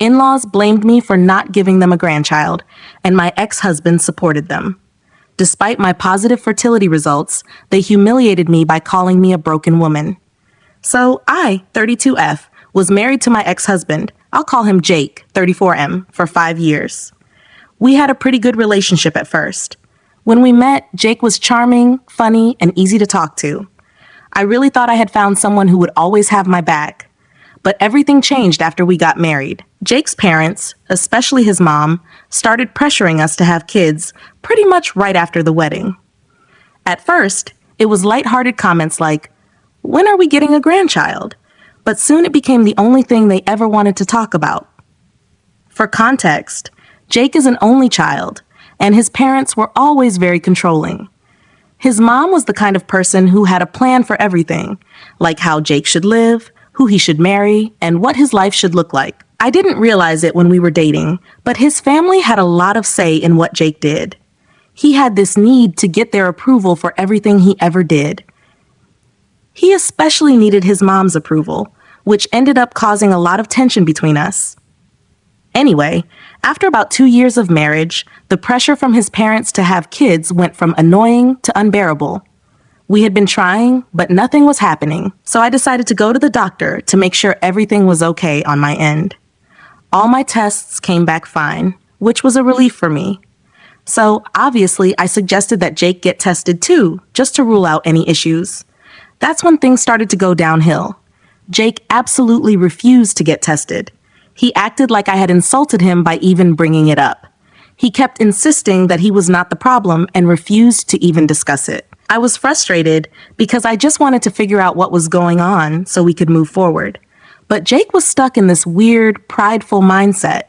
In-laws blamed me for not giving them a grandchild, and my ex-husband supported them. Despite my positive fertility results, they humiliated me by calling me a broken woman. So I, 32F, was married to my ex-husband, I'll call him Jake, 34M, for 5 years. We had a pretty good relationship at first. When we met, Jake was charming, funny, and easy to talk to. I really thought I had found someone who would always have my back. But everything changed after we got married. Jake's parents, especially his mom, started pressuring us to have kids pretty much right after the wedding. At first, it was lighthearted comments like, "When are we getting a grandchild?" But soon it became the only thing they ever wanted to talk about. For context, Jake is an only child, and his parents were always very controlling. His mom was the kind of person who had a plan for everything, like how Jake should live, who he should marry, and what his life should look like. I didn't realize it when we were dating, but his family had a lot of say in what Jake did. He had this need to get their approval for everything he ever did. He especially needed his mom's approval, which ended up causing a lot of tension between us. Anyway, after about 2 years of marriage, the pressure from his parents to have kids went from annoying to unbearable. We had been trying, but nothing was happening, so I decided to go to the doctor to make sure everything was okay on my end. All my tests came back fine, which was a relief for me. So, obviously, I suggested that Jake get tested too, just to rule out any issues. That's when things started to go downhill. Jake absolutely refused to get tested. He acted like I had insulted him by even bringing it up. He kept insisting that he was not the problem and refused to even discuss it. I was frustrated because I just wanted to figure out what was going on so we could move forward. But Jake was stuck in this weird, prideful mindset.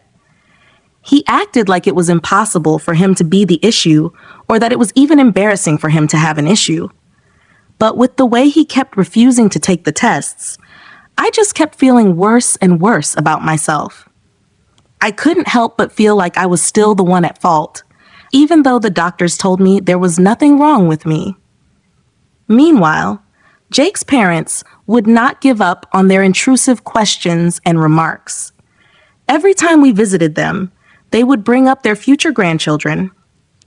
He acted like it was impossible for him to be the issue or that it was even embarrassing for him to have an issue. But with the way he kept refusing to take the tests, I just kept feeling worse and worse about myself. I couldn't help but feel like I was still the one at fault, even though the doctors told me there was nothing wrong with me. Meanwhile, Jake's parents would not give up on their intrusive questions and remarks. Every time we visited them, they would bring up their future grandchildren.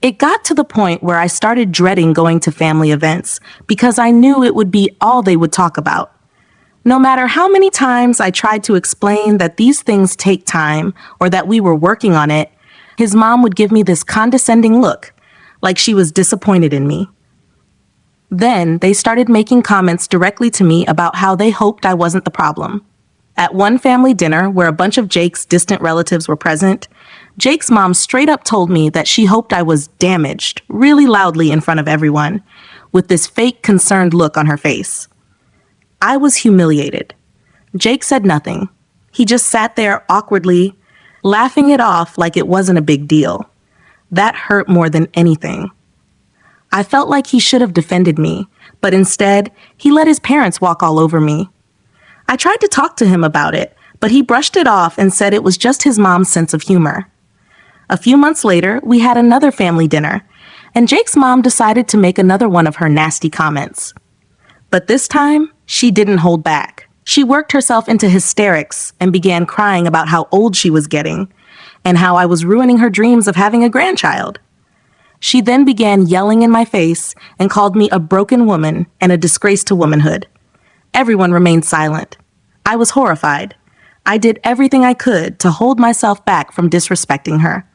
It got to the point where I started dreading going to family events because I knew it would be all they would talk about. No matter how many times I tried to explain that these things take time or that we were working on it, his mom would give me this condescending look, like she was disappointed in me. Then they started making comments directly to me about how they hoped I wasn't the problem. At one family dinner where a bunch of Jake's distant relatives were present, Jake's mom straight up told me that she hoped I was damaged really loudly in front of everyone, with this fake concerned look on her face. I was humiliated. Jake said nothing. He just sat there awkwardly, laughing it off like it wasn't a big deal. That hurt more than anything. I felt like he should have defended me, but instead, he let his parents walk all over me. I tried to talk to him about it, but he brushed it off and said it was just his mom's sense of humor. A few months later, we had another family dinner, and Jake's mom decided to make another one of her nasty comments. But this time, she didn't hold back. She worked herself into hysterics and began crying about how old she was getting and how I was ruining her dreams of having a grandchild. She then began yelling in my face and called me a broken woman and a disgrace to womanhood. Everyone remained silent. I was horrified. I did everything I could to hold myself back from disrespecting her.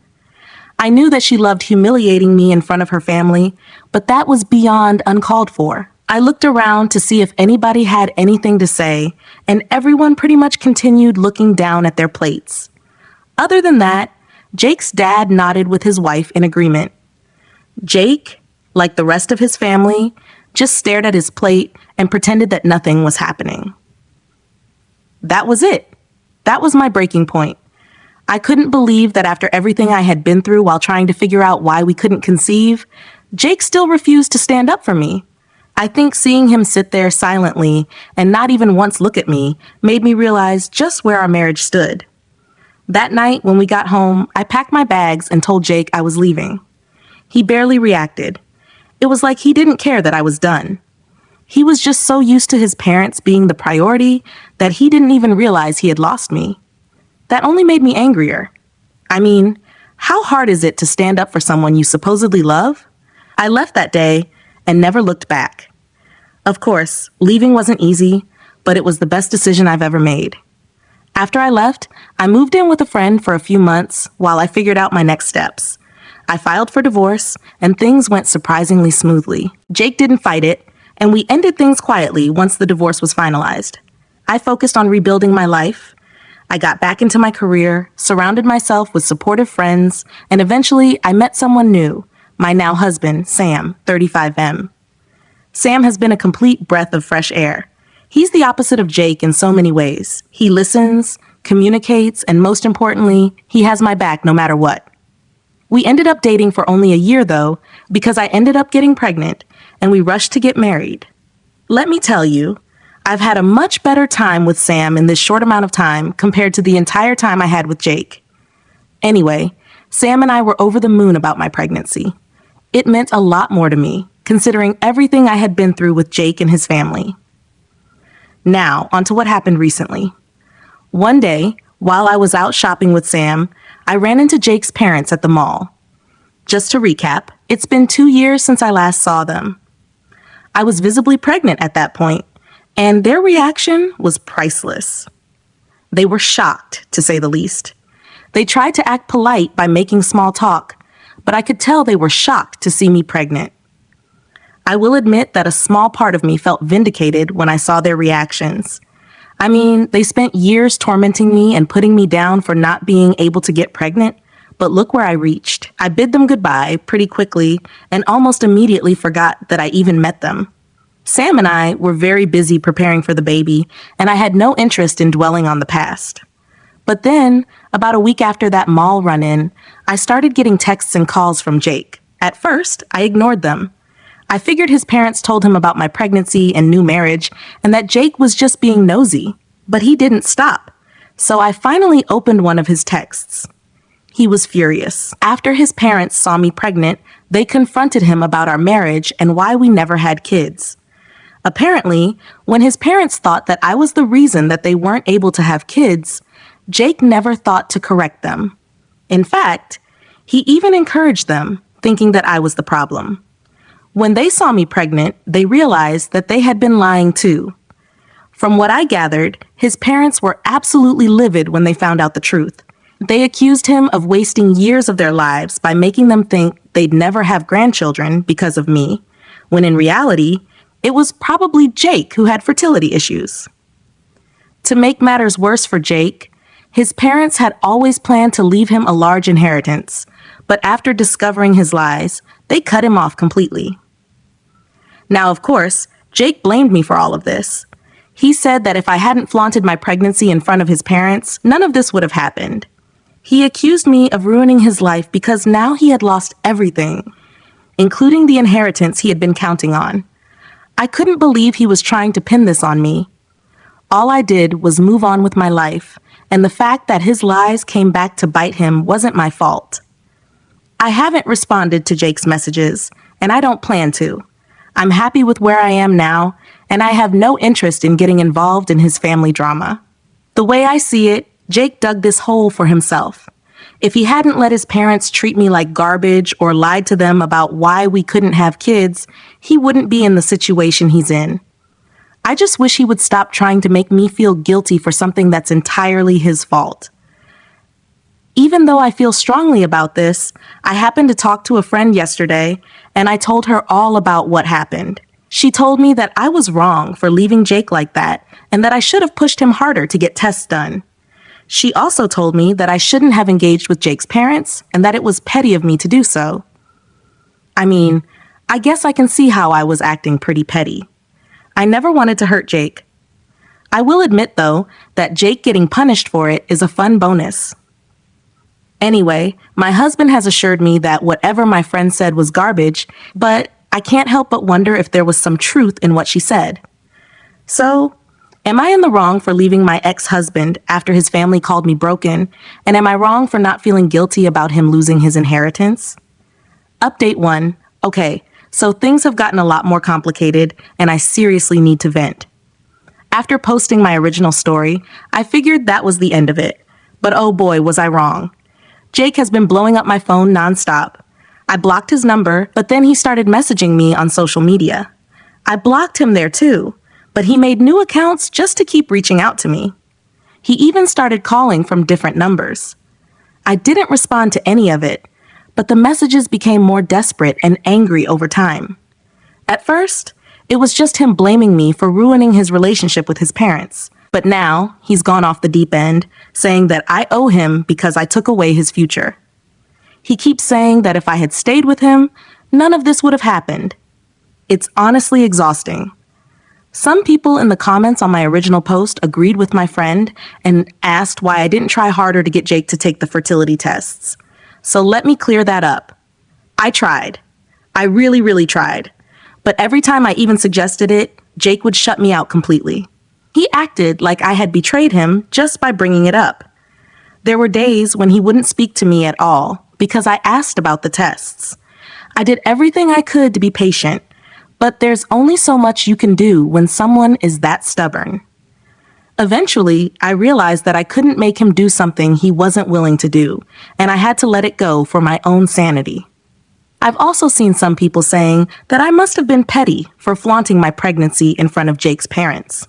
I knew that she loved humiliating me in front of her family, but that was beyond uncalled for. I looked around to see if anybody had anything to say, and everyone pretty much continued looking down at their plates. Other than that, Jake's dad nodded with his wife in agreement. Jake, like the rest of his family, just stared at his plate and pretended that nothing was happening. That was it. That was my breaking point. I couldn't believe that after everything I had been through while trying to figure out why we couldn't conceive, Jake still refused to stand up for me. I think seeing him sit there silently and not even once look at me made me realize just where our marriage stood. That night, when we got home, I packed my bags and told Jake I was leaving. He barely reacted. It was like he didn't care that I was done. He was just so used to his parents being the priority that he didn't even realize he had lost me. that only made me angrier. I mean, how hard is it to stand up for someone you supposedly love? I left that day and never looked back. Of course, leaving wasn't easy, but it was the best decision I've ever made. After I left, I moved in with a friend for a few months while I figured out my next steps. I filed for divorce, and things went surprisingly smoothly. Jake didn't fight it, and we ended things quietly once the divorce was finalized. I focused on rebuilding my life. I got back into my career, surrounded myself with supportive friends, and eventually I met someone new, my now husband, Sam, 35M. Sam has been a complete breath of fresh air. He's the opposite of Jake in so many ways. He listens, communicates, and most importantly, he has my back no matter what. We ended up dating for only a year, though, because I ended up getting pregnant, and we rushed to get married. Let me tell you, I've had a much better time with Sam in this short amount of time compared to the entire time I had with Jake. Anyway, Sam and I were over the moon about my pregnancy. It meant a lot more to me, considering everything I had been through with Jake and his family. Now, onto what happened recently. One day, while I was out shopping with Sam, I ran into Jake's parents at the mall. Just to recap, it's been 2 years since I last saw them. I was visibly pregnant at that point, and their reaction was priceless. They were shocked, to say the least. They tried to act polite by making small talk, but I could tell they were shocked to see me pregnant. I will admit that a small part of me felt vindicated when I saw their reactions. I mean, they spent years tormenting me and putting me down for not being able to get pregnant, but look where I reached. I bid them goodbye pretty quickly and almost immediately forgot that I even met them. Sam and I were very busy preparing for the baby, and I had no interest in dwelling on the past. But then, about a week after that mall run-in, I started getting texts and calls from Jake. At first, I ignored them. I figured his parents told him about my pregnancy and new marriage, and that Jake was just being nosy. But he didn't stop. So I finally opened one of his texts. He was furious. After his parents saw me pregnant, they confronted him about our marriage and why we never had kids. Apparently, when his parents thought that I was the reason that they weren't able to have kids, Jake never thought to correct them. In fact, he even encouraged them, thinking that I was the problem. When they saw me pregnant, they realized that they had been lying too. From what I gathered, his parents were absolutely livid when they found out the truth. They accused him of wasting years of their lives by making them think they'd never have grandchildren because of me, when in reality, it was probably Jake who had fertility issues. To make matters worse for Jake, his parents had always planned to leave him a large inheritance, but after discovering his lies, they cut him off completely. Now, of course, Jake blamed me for all of this. He said that if I hadn't flaunted my pregnancy in front of his parents, none of this would have happened. He accused me of ruining his life because now he had lost everything, including the inheritance he had been counting on. I couldn't believe he was trying to pin this on me. All I did was move on with my life, and the fact that his lies came back to bite him wasn't my fault. I haven't responded to Jake's messages, and I don't plan to. I'm happy with where I am now, and I have no interest in getting involved in his family drama. The way I see it, Jake dug this hole for himself. If he hadn't let his parents treat me like garbage or lied to them about why we couldn't have kids, he wouldn't be in the situation he's in. I just wish he would stop trying to make me feel guilty for something that's entirely his fault. Even though I feel strongly about this, I happened to talk to a friend yesterday, and I told her all about what happened. She told me that I was wrong for leaving Jake like that, and that I should have pushed him harder to get tests done. She also told me that I shouldn't have engaged with Jake's parents, and that it was petty of me to do so. I mean, I guess I can see how I was acting pretty petty. I never wanted to hurt Jake. I will admit, though, that Jake getting punished for it is a fun bonus. Anyway, my husband has assured me that whatever my friend said was garbage, but I can't help but wonder if there was some truth in what she said. So, am I in the wrong for leaving my ex-husband after his family called me broken, and am I wrong for not feeling guilty about him losing his inheritance? Update 1. Okay, so things have gotten a lot more complicated, and I seriously need to vent. After posting my original story, I figured that was the end of it. But oh boy, was I wrong. Jake has been blowing up my phone nonstop. I blocked his number, but then he started messaging me on social media. I blocked him there too, but he made new accounts just to keep reaching out to me. He even started calling from different numbers. I didn't respond to any of it, but the messages became more desperate and angry over time. At first, it was just him blaming me for ruining his relationship with his parents. But now, he's gone off the deep end, saying that I owe him because I took away his future. He keeps saying that if I had stayed with him, none of this would have happened. It's honestly exhausting. Some people in the comments on my original post agreed with my friend and asked why I didn't try harder to get Jake to take the fertility tests. So let me clear that up. I tried. I really tried. But every time I even suggested it, Jake would shut me out completely. He acted like I had betrayed him just by bringing it up. There were days when he wouldn't speak to me at all because I asked about the tests. I did everything I could to be patient, but there's only so much you can do when someone is that stubborn. Eventually, I realized that I couldn't make him do something he wasn't willing to do, and I had to let it go for my own sanity. I've also seen some people saying that I must have been petty for flaunting my pregnancy in front of Jake's parents.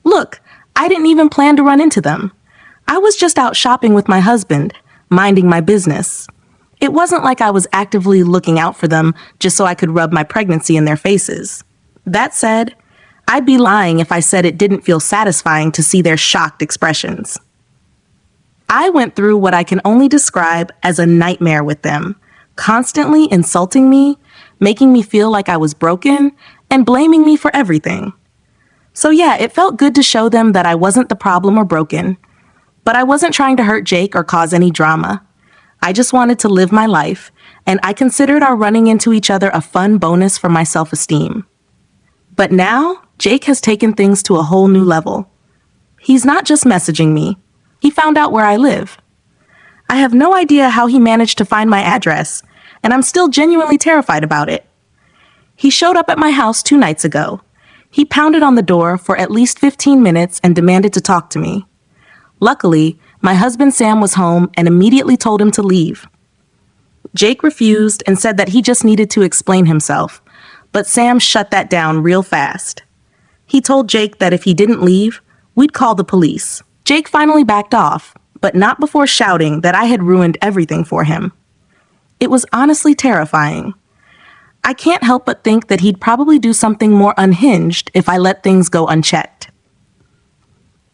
Look, I didn't even plan to run into them. I was just out shopping with my husband, minding my business. It wasn't like I was actively looking out for them just so I could rub my pregnancy in their faces. That said, I'd be lying if I said it didn't feel satisfying to see their shocked expressions. I went through what I can only describe as a nightmare with them, constantly insulting me, making me feel like I was broken, and blaming me for everything. So yeah, it felt good to show them that I wasn't the problem or broken. But I wasn't trying to hurt Jake or cause any drama. I just wanted to live my life, and I considered our running into each other a fun bonus for my self-esteem. But now, Jake has taken things to a whole new level. He's not just messaging me. He found out where I live. I have no idea how he managed to find my address, and I'm still genuinely terrified about it. He showed up at my house 2 nights ago. He pounded on the door for at least 15 minutes and demanded to talk to me. Luckily, my husband Sam was home and immediately told him to leave. Jake refused and said that he just needed to explain himself, but Sam shut that down real fast. He told Jake that if he didn't leave, we'd call the police. Jake finally backed off, but not before shouting that I had ruined everything for him. It was honestly terrifying. I can't help but think that he'd probably do something more unhinged if I let things go unchecked.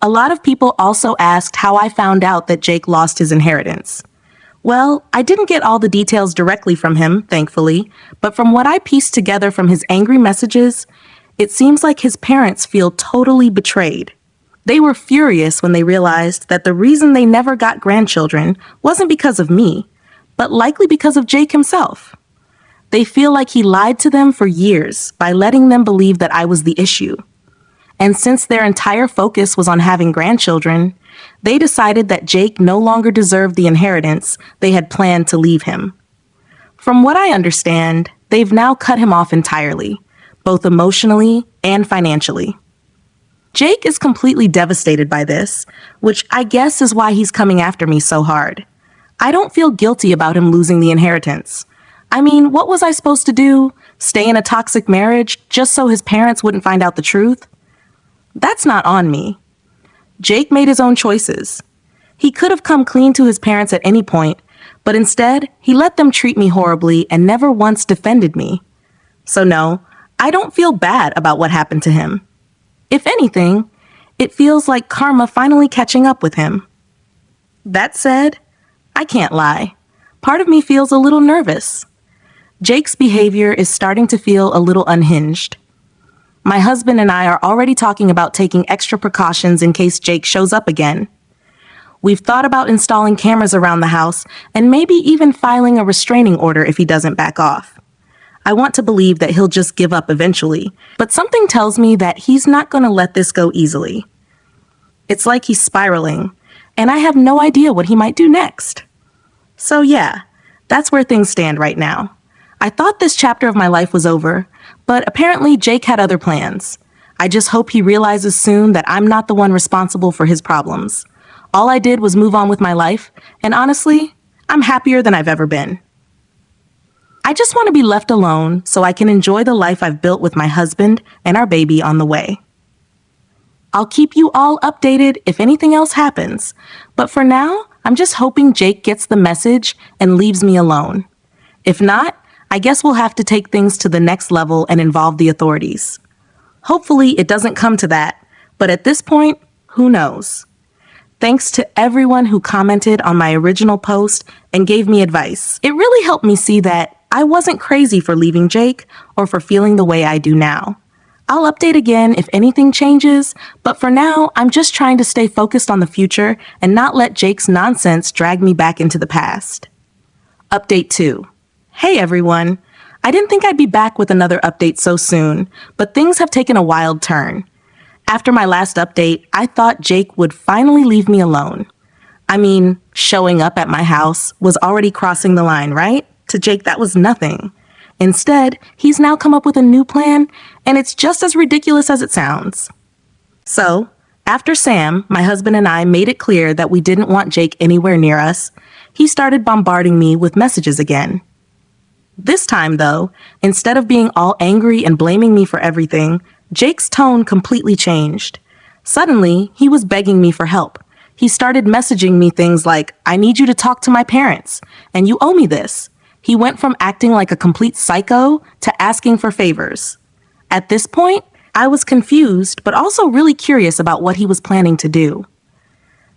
A lot of people also asked how I found out that Jake lost his inheritance. Well, I didn't get all the details directly from him, thankfully, but from what I pieced together from his angry messages, it seems like his parents feel totally betrayed. They were furious when they realized that the reason they never got grandchildren wasn't because of me, but likely because of Jake himself. They feel like he lied to them for years by letting them believe that I was the issue. And since their entire focus was on having grandchildren, they decided that Jake no longer deserved the inheritance they had planned to leave him. From what I understand, they've now cut him off entirely, both emotionally and financially. Jake is completely devastated by this, which I guess is why he's coming after me so hard. I don't feel guilty about him losing the inheritance. I mean, what was I supposed to do? Stay in a toxic marriage just so his parents wouldn't find out the truth? That's not on me. Jake made his own choices. He could have come clean to his parents at any point, but instead, he let them treat me horribly and never once defended me. So no, I don't feel bad about what happened to him. If anything, it feels like karma finally catching up with him. That said, I can't lie. Part of me feels a little nervous. Jake's behavior is starting to feel a little unhinged. My husband and I are already talking about taking extra precautions in case Jake shows up again. We've thought about installing cameras around the house and maybe even filing a restraining order if he doesn't back off. I want to believe that he'll just give up eventually, but something tells me that he's not going to let this go easily. It's like he's spiraling, and I have no idea what he might do next. So yeah, that's where things stand right now. I thought this chapter of my life was over, but apparently Jake had other plans. I just hope he realizes soon that I'm not the one responsible for his problems. All I did was move on with my life, and honestly, I'm happier than I've ever been. I just want to be left alone so I can enjoy the life I've built with my husband and our baby on the way. I'll keep you all updated if anything else happens, but for now, I'm just hoping Jake gets the message and leaves me alone. If not, I guess we'll have to take things to the next level and involve the authorities. Hopefully, it doesn't come to that, but at this point, who knows? Thanks to everyone who commented on my original post and gave me advice. It really helped me see that I wasn't crazy for leaving Jake or for feeling the way I do now. I'll update again if anything changes, but for now, I'm just trying to stay focused on the future and not let Jake's nonsense drag me back into the past. Update 2. Hey everyone. I didn't think I'd be back with another update so soon, but things have taken a wild turn. After my last update, I thought Jake would finally leave me alone. I mean, showing up at my house was already crossing the line, right? To Jake, that was nothing. Instead, he's now come up with a new plan, and it's just as ridiculous as it sounds. So, after Sam, my husband, and I made it clear that we didn't want Jake anywhere near us, he started bombarding me with messages again. This time, though, instead of being all angry and blaming me for everything, Jake's tone completely changed. Suddenly, he was begging me for help. He started messaging me things like, "I need you to talk to my parents, and you owe me this." He went from acting like a complete psycho to asking for favors. At this point, I was confused, but also really curious about what he was planning to do.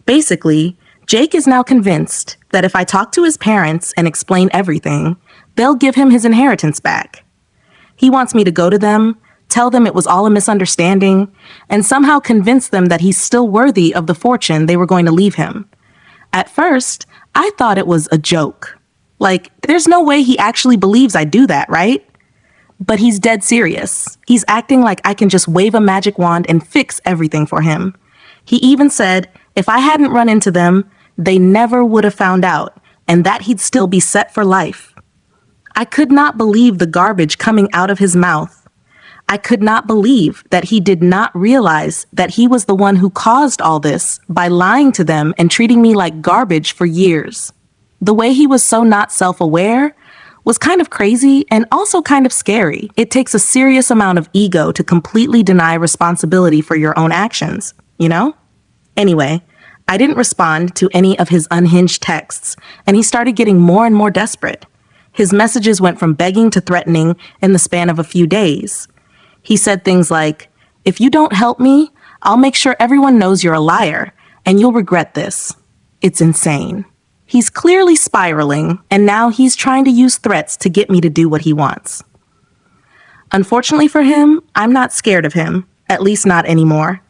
Basically, Jake is now convinced that if I talk to his parents and explain everything, they'll give him his inheritance back. He wants me to go to them, tell them it was all a misunderstanding, and somehow convince them that he's still worthy of the fortune they were going to leave him. At first, I thought it was a joke. Like, there's no way he actually believes I do that, right? But he's dead serious. He's acting like I can just wave a magic wand and fix everything for him. He even said if I hadn't run into them, they never would have found out, and that he'd still be set for life. I could not believe the garbage coming out of his mouth. I could not believe that he did not realize that he was the one who caused all this by lying to them and treating me like garbage for years. The way he was so not self-aware was kind of crazy and also kind of scary. It takes a serious amount of ego to completely deny responsibility for your own actions, you know? Anyway, I didn't respond to any of his unhinged texts, and he started getting more and more desperate. His messages went from begging to threatening in the span of a few days. He said things like, "If you don't help me, I'll make sure everyone knows you're a liar, and you'll regret this." It's insane. He's clearly spiraling, and now he's trying to use threats to get me to do what he wants. Unfortunately for him, I'm not scared of him, at least not anymore.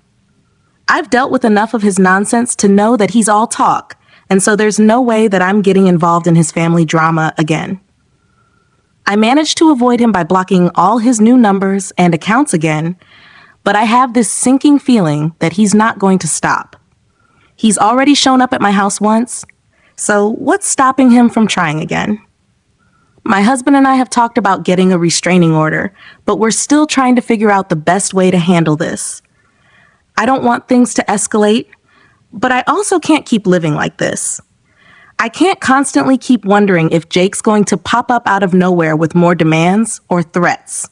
I've dealt with enough of his nonsense to know that he's all talk, and so there's no way that I'm getting involved in his family drama again. I managed to avoid him by blocking all his new numbers and accounts again, but I have this sinking feeling that he's not going to stop. He's already shown up at my house once, so what's stopping him from trying again? My husband and I have talked about getting a restraining order, but we're still trying to figure out the best way to handle this. I don't want things to escalate, but I also can't keep living like this. I can't constantly keep wondering if Jake's going to pop up out of nowhere with more demands or threats.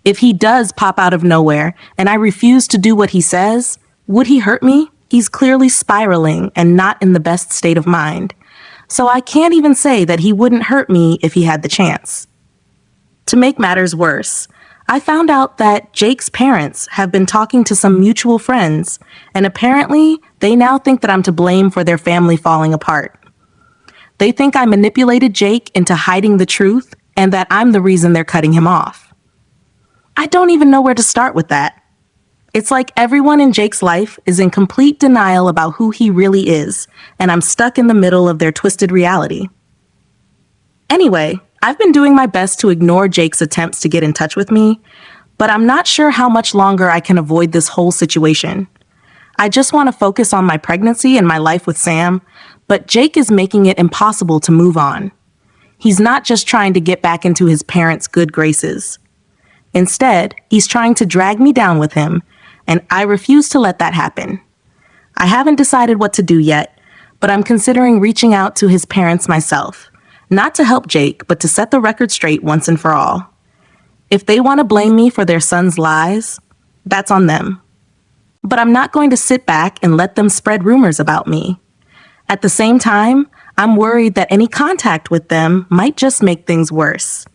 If he does pop out of nowhere and I refuse to do what he says, would he hurt me? He's clearly spiraling and not in the best state of mind. So I can't even say that he wouldn't hurt me if he had the chance. To make matters worse, I found out that Jake's parents have been talking to some mutual friends, and apparently they now think that I'm to blame for their family falling apart. They think I manipulated Jake into hiding the truth and that I'm the reason they're cutting him off. I don't even know where to start with that. It's like everyone in Jake's life is in complete denial about who he really is, and I'm stuck in the middle of their twisted reality. Anyway, I've been doing my best to ignore Jake's attempts to get in touch with me, but I'm not sure how much longer I can avoid this whole situation. I just want to focus on my pregnancy and my life with Sam, but Jake is making it impossible to move on. He's not just trying to get back into his parents' good graces. Instead, he's trying to drag me down with him, and I refuse to let that happen. I haven't decided what to do yet, but I'm considering reaching out to his parents myself, not to help Jake, but to set the record straight once and for all. If they want to blame me for their son's lies, that's on them. But I'm not going to sit back and let them spread rumors about me. At the same time, I'm worried that any contact with them might just make things worse.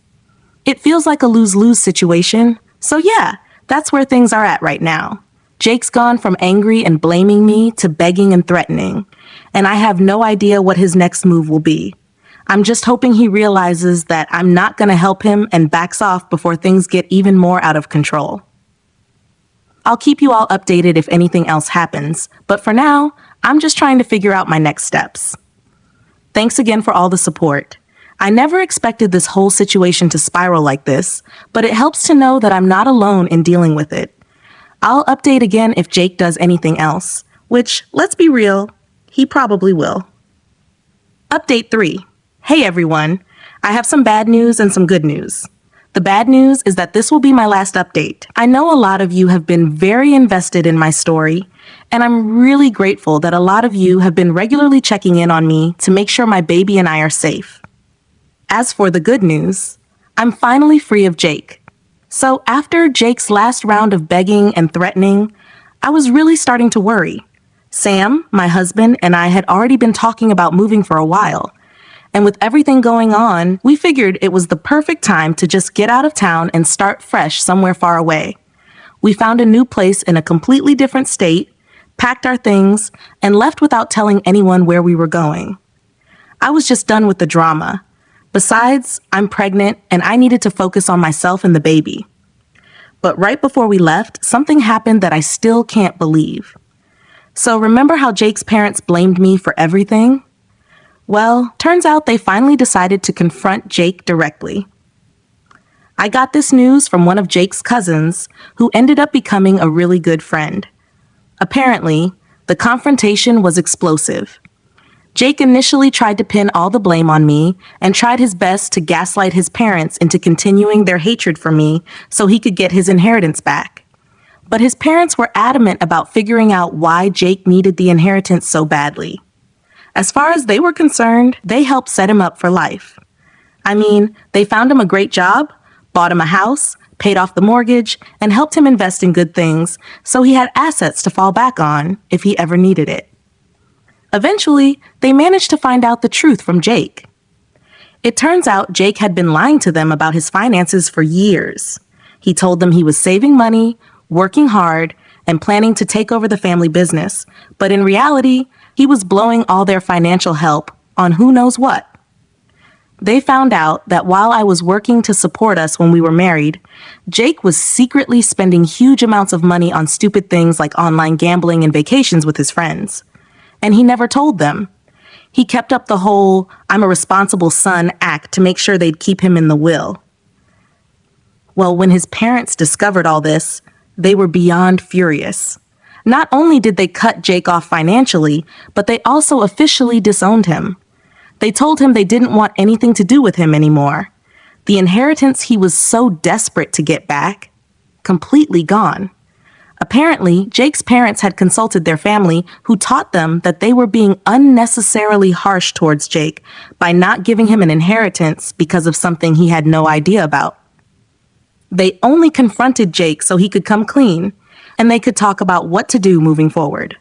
It feels like a lose-lose situation, so yeah, that's where things are at right now. Jake's gone from angry and blaming me to begging and threatening, and I have no idea what his next move will be. I'm just hoping he realizes that I'm not going to help him and backs off before things get even more out of control. I'll keep you all updated if anything else happens, but for now, I'm just trying to figure out my next steps. Thanks again for all the support. I never expected this whole situation to spiral like this, but it helps to know that I'm not alone in dealing with it. I'll update again if Jake does anything else, which, let's be real, he probably will. Update 3. Hey everyone, I have some bad news and some good news. The bad news is that this will be my last update. I know a lot of you have been very invested in my story, and I'm really grateful that a lot of you have been regularly checking in on me to make sure my baby and I are safe. As for the good news, I'm finally free of Jake. So after Jake's last round of begging and threatening, I was really starting to worry. Sam, my husband, and I had already been talking about moving for a while. And with everything going on, we figured it was the perfect time to just get out of town and start fresh somewhere far away. We found a new place in a completely different state, packed our things, and left without telling anyone where we were going. I was just done with the drama. Besides, I'm pregnant and I needed to focus on myself and the baby. But right before we left, something happened that I still can't believe. So remember how Jake's parents blamed me for everything? Well, turns out they finally decided to confront Jake directly. I got this news from one of Jake's cousins, who ended up becoming a really good friend. Apparently, the confrontation was explosive. Jake initially tried to pin all the blame on me and tried his best to gaslight his parents into continuing their hatred for me so he could get his inheritance back. But his parents were adamant about figuring out why Jake needed the inheritance so badly. As far as they were concerned, they helped set him up for life. I mean, they found him a great job, bought him a house, paid off the mortgage, and helped him invest in good things so he had assets to fall back on if he ever needed it. Eventually, they managed to find out the truth from Jake. It turns out Jake had been lying to them about his finances for years. He told them he was saving money, working hard, and planning to take over the family business, but in reality, he was blowing all their financial help on who knows what. They found out that while I was working to support us when we were married, Jake was secretly spending huge amounts of money on stupid things like online gambling and vacations with his friends. And he never told them. He kept up the whole "I'm a responsible son" act to make sure they'd keep him in the will. Well, when his parents discovered all this, they were beyond furious. Not only did they cut Jake off financially, but they also officially disowned him. They told him they didn't want anything to do with him anymore. The inheritance he was so desperate to get back, completely gone. Apparently, Jake's parents had consulted their family, who taught them that they were being unnecessarily harsh towards Jake by not giving him an inheritance because of something he had no idea about. They only confronted Jake so he could come clean, and they could talk about what to do moving forward.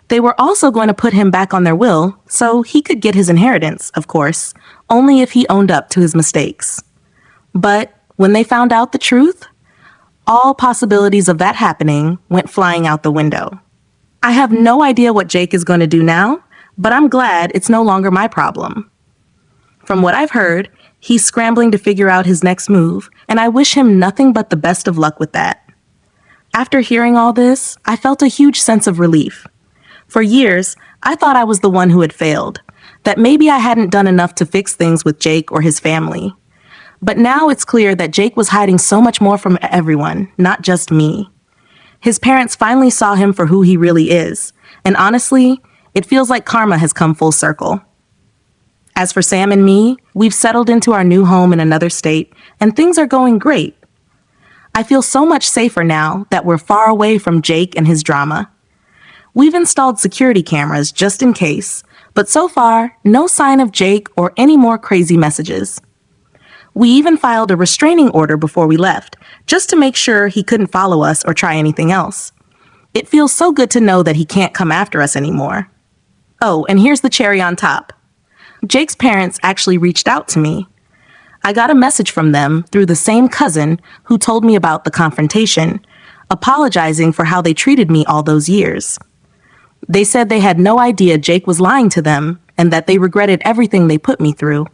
They were also going to put him back on their will so he could get his inheritance, of course, only if he owned up to his mistakes. But when they found out the truth, all possibilities of that happening went flying out the window. I have no idea what Jake is going to do now, but I'm glad it's no longer my problem. From what I've heard, he's scrambling to figure out his next move, and I wish him nothing but the best of luck with that. After hearing all this, I felt a huge sense of relief. For years, I thought I was the one who had failed, that maybe I hadn't done enough to fix things with Jake or his family. But now it's clear that Jake was hiding so much more from everyone, not just me. His parents finally saw him for who he really is, and honestly, it feels like karma has come full circle. As for Sam and me, we've settled into our new home in another state, and things are going great. I feel so much safer now that we're far away from Jake and his drama. We've installed security cameras just in case, but so far, no sign of Jake or any more crazy messages. We even filed a restraining order before we left, just to make sure he couldn't follow us or try anything else. It feels so good to know that he can't come after us anymore. Oh, and here's the cherry on top. Jake's parents actually reached out to me. I got a message from them through the same cousin who told me about the confrontation, apologizing for how they treated me all those years. They said they had no idea Jake was lying to them and that they regretted everything they put me through.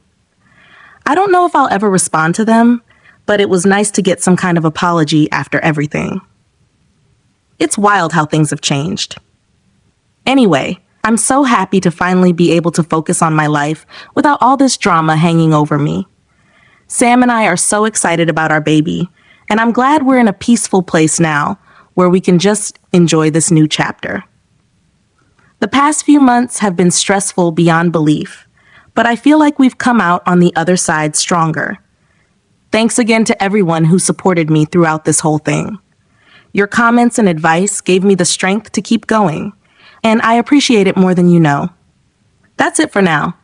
I don't know if I'll ever respond to them, but it was nice to get some kind of apology after everything. It's wild how things have changed. Anyway, I'm so happy to finally be able to focus on my life without all this drama hanging over me. Sam and I are so excited about our baby, and I'm glad we're in a peaceful place now where we can just enjoy this new chapter. The past few months have been stressful beyond belief, but I feel like we've come out on the other side stronger. Thanks again to everyone who supported me throughout this whole thing. Your comments and advice gave me the strength to keep going, and I appreciate it more than you know. That's it for now.